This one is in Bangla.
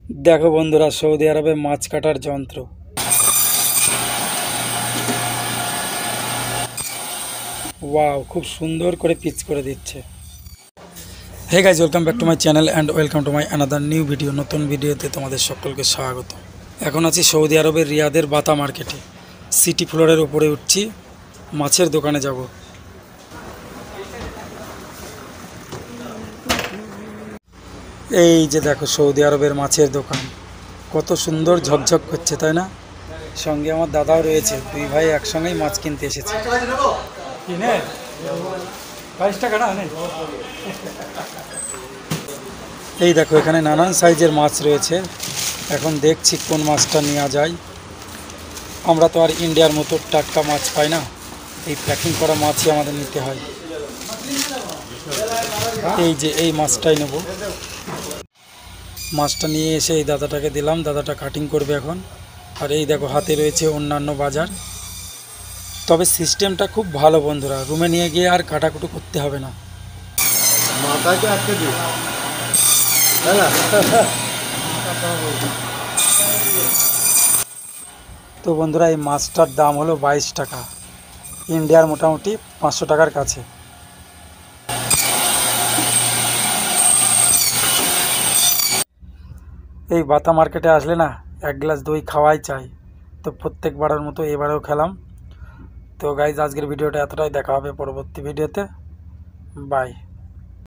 দেখো বন্ধুরা, সৌদি আরবে মাছ কাটার যন্ত্র। ওয়াও, খুব সুন্দর করে পিচ করে দিচ্ছে। Hey guys, welcome back to my channel and welcome to my another new video. নতুন ভিডিওতে তোমাদের সকলকে স্বাগত। এখন আছি সৌদি আরবের রিয়াদের বাতা মার্কেটে। সিটি ফ্লোরের উপরে উঠছি, মাছের দোকানে যাব। এই যে দেখো সৌদি আরবের মাছের দোকান, কত সুন্দর ঝকঝক করছে, তাই না? সঙ্গে আমার দাদাও রয়েছে, দুই ভাই একসঙ্গেই মাছ কিনতে এসেছে। কিনে 22 টাকা না? এই দেখো, এখানে নানান সাইজের মাছ রয়েছে। এখন দেখছি কোন মাছটা নেওয়া যায়। আমরা তো আর ইন্ডিয়ার মতো টাটকা মাছ পাই না, এই প্যাকিং করা মাছই আমাদের নিতে হয়। এই যে এই মাছটাই নেব। মাছটা নিয়ে এসে এই দাদাটাকে দিলাম, দাদাটা কাটিং করবে এখন। আর এই দেখো, হাতে রয়েছে অন্যান্য বাজার। তবে সিস্টেমটা খুব ভালো বন্ধুরা, রুমে নিয়ে গিয়ে আর কাটাকুটো করতে হবে না। তো বন্ধুরা, এই মাছটার দাম হলো 22 টাকা, ইন্ডিয়ার মোটামুটি 500 টাকার কাছে। এই বাতা মার্কেটে আসলে না, এক গ্লাস দই খাওয়াই চাই। তো প্রত্যেকবারের মতো এবারেও খেলাম। তো গাইজ, আজকের ভিডিওটা এতটাই। দেখা হবে পরবর্তী ভিডিওতে। বাই।